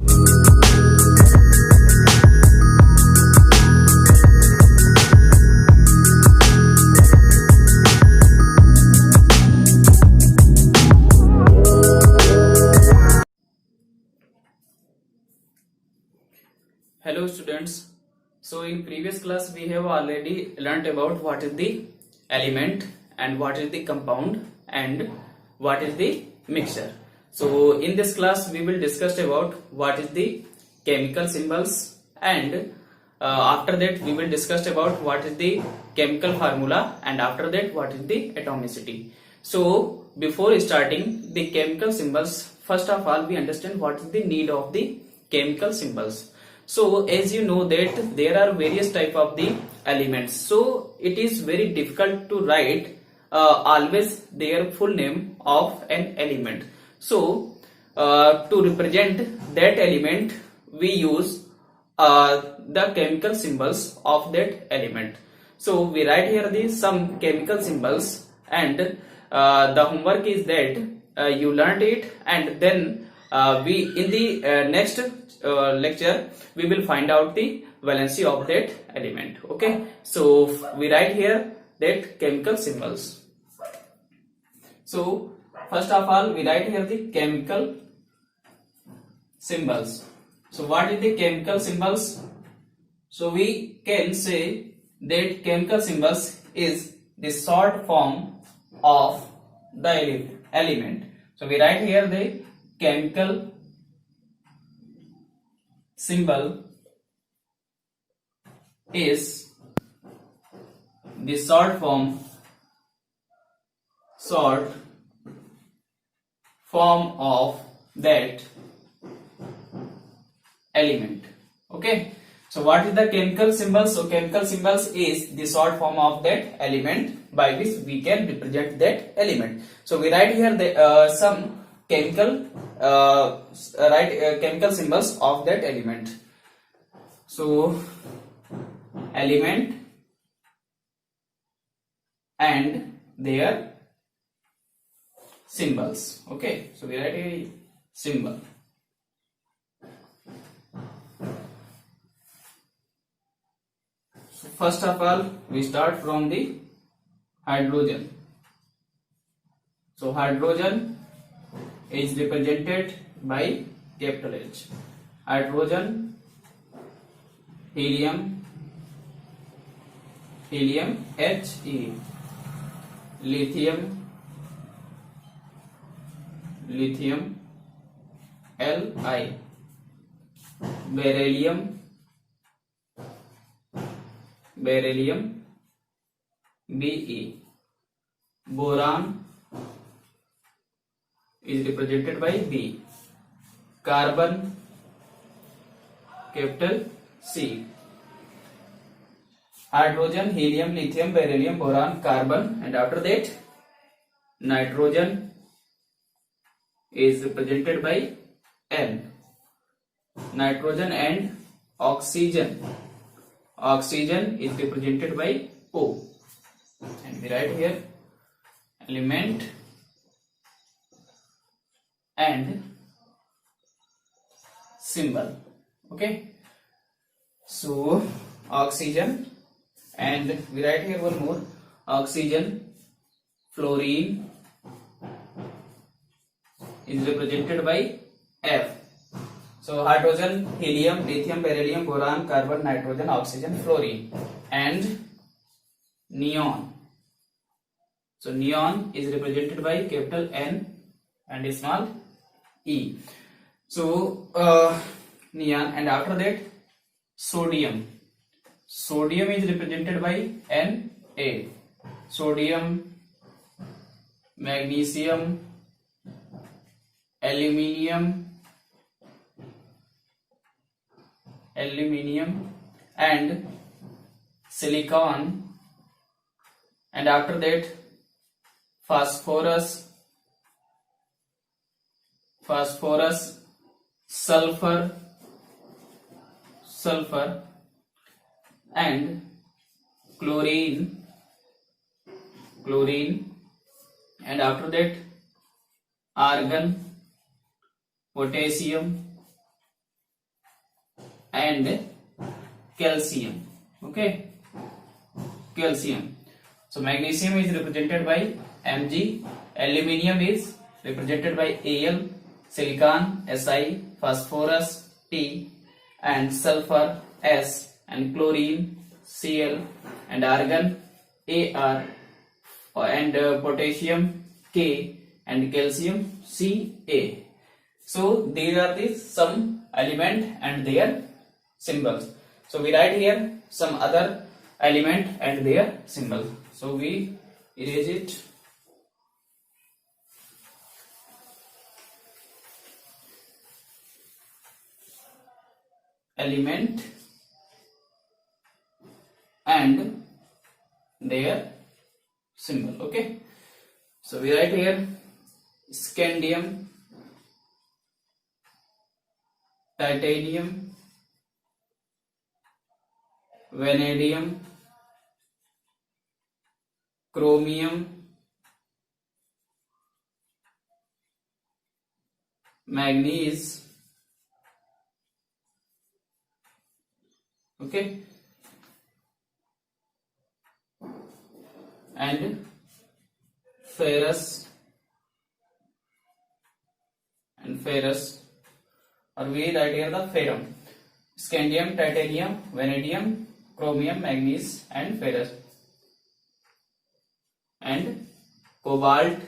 Hello students. So in previous class we have already learnt about what is the element and what is the compound and what is the mixture. So in this class we will discuss about what is the chemical symbols and after that we will discuss about what is the chemical formula and after that what is the atomicity. So before starting the chemical symbols, first of all we understand what is the need of the chemical symbols. So as you know that there are various type of the elements, so it is very difficult to write always their full name of an element. So to represent that element we use the chemical symbols of that element. So we write here the some chemical symbols and the homework is that you learned it and then we in the next lecture we will find out the valency of that element. Okay, so we write here that chemical symbols. So first of all we write here the chemical symbols. So what is the chemical symbols? So we can say that chemical symbols is the short form of the element. So we write here the chemical symbol is the short form of that element. Okay, so what is the chemical symbols? So chemical symbols is the short form of that element by which we can represent that element. So we write here the some chemical chemical symbols of that element. So element and their symbols. Okay, so we write a symbol. So first of all we start from the hydrogen. So hydrogen is represented by capital H. Hydrogen, helium, He, lithium, Li, beryllium, Be, boron is represented by B, carbon, capital C. Hydrogen, helium, lithium, beryllium, boron, carbon, and after that nitrogen is represented by N. Nitrogen and oxygen is represented by O. And we write here element and symbol. Okay, so oxygen and we write here one more oxygen, fluorine is represented by F. So hydrogen, helium, lithium, beryllium, boron, carbon, nitrogen, oxygen, fluorine and neon. So neon is represented by capital N and small e. So neon and after that sodium. Sodium is represented by Na. Sodium, magnesium, aluminium and silicon, and after that phosphorus, sulfur and chlorine, and after that argon, potassium, and calcium. Okay, calcium. So magnesium is represented by Mg, aluminium is represented by Al, silicon Si, phosphorus T, and sulfur S, and chlorine Cl, and argon Ar, and potassium K, and calcium Ca. So these are the some element and their symbols. So we write here some other element and their symbol. So we erase it. Element and their symbol. Okay, so we write here scandium, titanium, vanadium, chromium, manganese. Okay, and ferrous, or we write here the ferrum. Scandium, titanium, vanadium, chromium, manganese, and ferrous, and cobalt,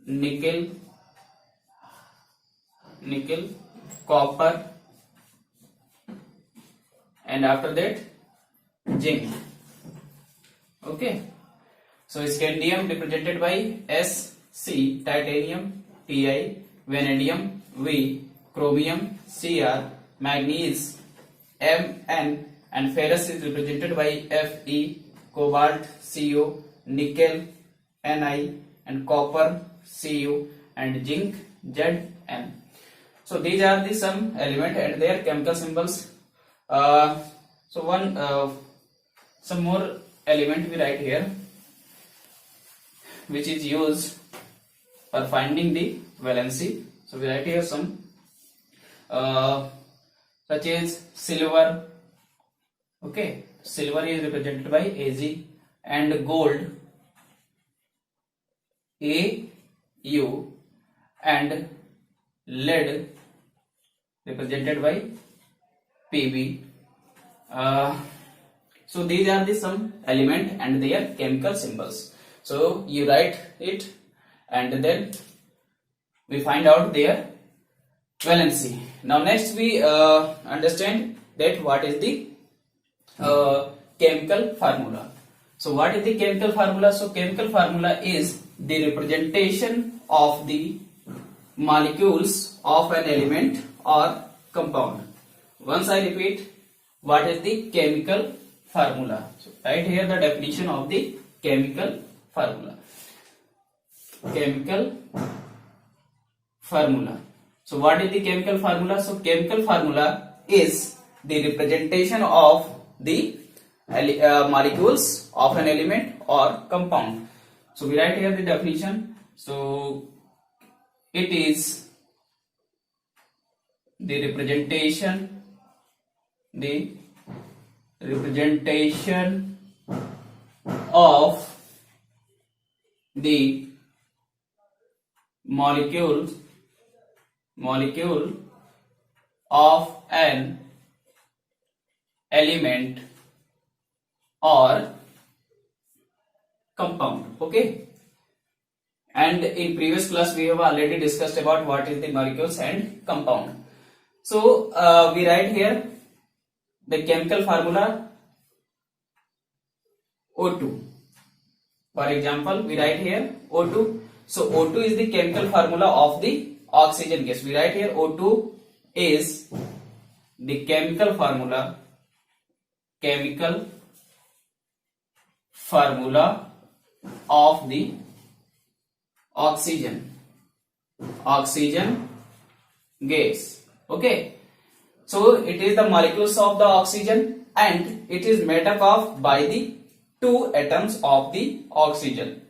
nickel, copper, and after that zinc. Okay, so scandium represented by SC, titanium Ti, vanadium V, chromium Cr, manganese Mn, and ferrous is represented by Fe, cobalt Co, nickel Ni, and copper Cu, and zinc Zn. So these are the some element and their chemical symbols. Some more element we write here, which is used for finding the valency. So we write here some such as silver. Okay, silver is represented by Ag, and gold Au, and lead represented by Pb. So these are the some element and their chemical symbols. So you write it, and then we find out their valency. Now next we understand that what is the chemical formula. So what is the chemical formula? So chemical formula is the representation of the molecules of an element or compound. Once I repeat, what is the chemical formula? So write here the definition of the chemical formula. Chemical formula. So what is the chemical formula? So chemical formula is the representation of the molecules of an element or compound. So we write here the definition. So it is the representation of the molecule of an element or compound. Okay, and in previous class we have already discussed about what is the molecules and compound. So we write here the chemical formula O2. For example, we write here O2. So O2 is the chemical formula of the oxygen gas. We write here O2 is the chemical formula of the oxygen gas. Okay, so it is the molecules of the oxygen, and it is made up of by the two atoms of the oxygen.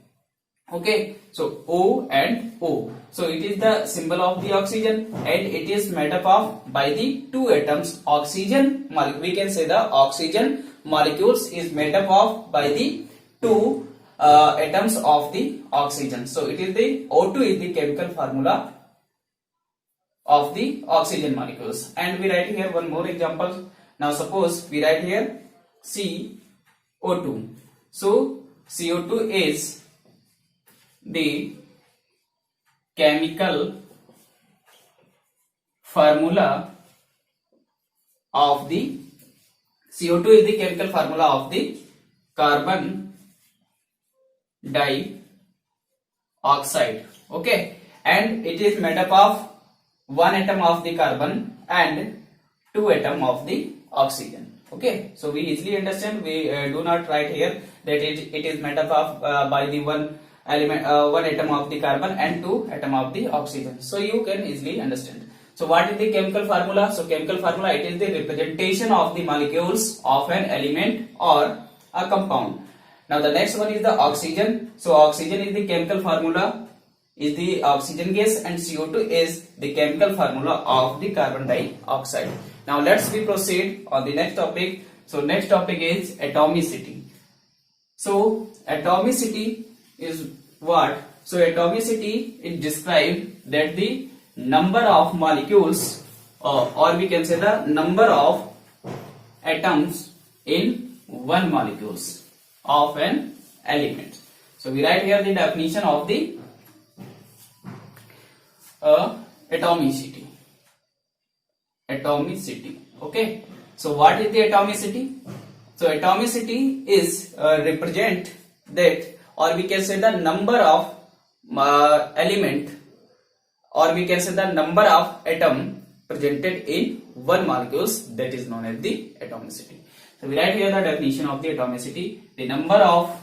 Okay, so O and O. So it is the symbol of the oxygen, and it is made up of by the two atoms. Oxygen, we can say the oxygen molecules is made up of by the two atoms of the oxygen. So it is the O2 is the chemical formula of the oxygen molecules. And we write here one more example. Now suppose we write here CO2. So CO2 is the chemical formula of the CO2 is the chemical formula of the carbon dioxide. Okay, and it is made up of one atom of the carbon and two atom of the oxygen. Okay, so we easily understand. We do not write here that it is made up of by the one element, one atom of the carbon and two atom of the oxygen. So you can easily understand. So what is the chemical formula? So chemical formula, it is the representation of the molecules of an element or a compound. Now the next one is the oxygen. So oxygen is the chemical formula is the oxygen gas, and CO2 is the chemical formula of the carbon dioxide. Now let's we proceed on the next topic. So next topic is atomicity. So atomicity is what? So atomicity is described that the number of molecules or we can say the number of atoms in one molecules of an element. So we write here the definition of the atomicity. Atomicity. Okay. So what is the atomicity? So atomicity is represent that, or we can say the number of element, or we can say the number of atom presented in one molecules, that is known as the atomicity. So we write here the definition of the atomicity: the number of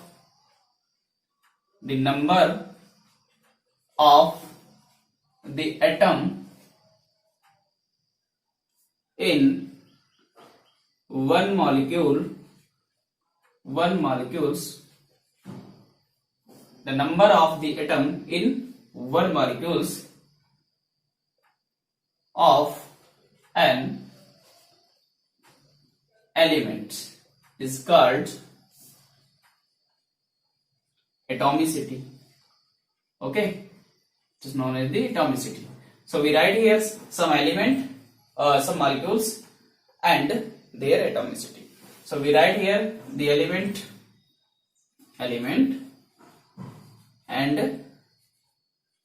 the atom in one molecules, the number of the atom in one molecules of an element is called atomicity. Okay, it is known as the atomicity. So we write here some element, some molecules and their atomicity. So we write here the element and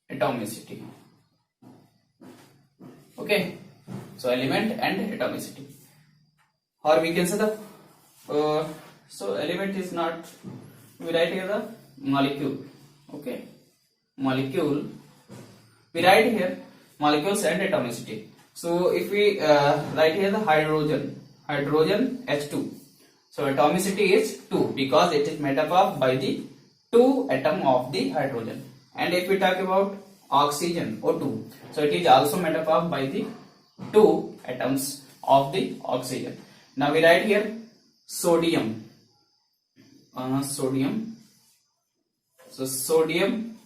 atomicity. Okay, so element and atomicity, or we can say the so element is not, we write here the molecule. Okay, molecule, we write here molecules and atomicity. So if we write here the hydrogen H2, so atomicity is 2 because it is made up of by the two atom of the hydrogen. And if we talk about oxygen O2, so it is also made up of by the two atoms of the oxygen. Now we write here sodium. So sodium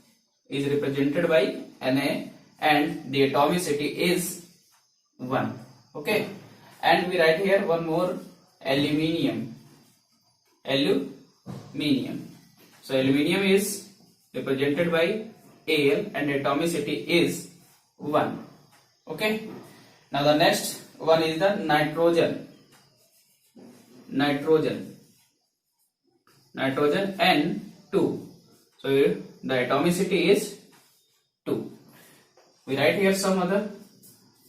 is represented by Na, and the atomicity is 1. Okay, and we write here one more aluminium. So aluminium is represented by Al and atomicity is 1. Okay, now the next one is the nitrogen N2. So the atomicity is 2. We write here some other,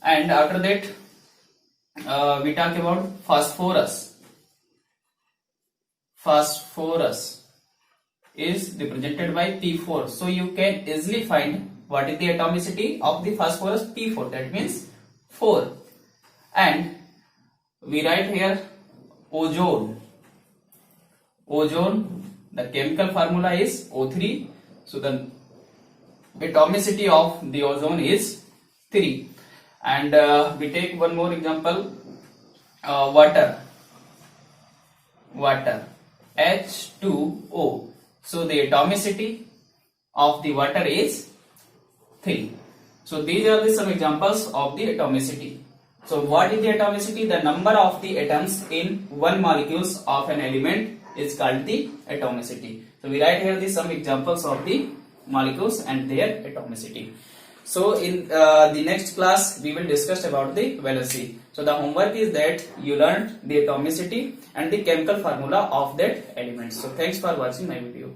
and after that we talk about phosphorus. Phosphorus is represented by P4. So you can easily find what is the atomicity of the phosphorus, P4, that means 4. And we write here ozone, the chemical formula is O3. So the atomicity of the ozone is 3. And we take one more example, water H2O. So the atomicity of the water is 3. So these are the some examples of the atomicity. So what is the atomicity? The number of the atoms in one molecules of an element is called the atomicity. So we write here the some examples of the molecules and their atomicity. So in the next class we will discuss about the valency. So the homework is that you learned the atomicity and the chemical formula of that element. So thanks for watching my video.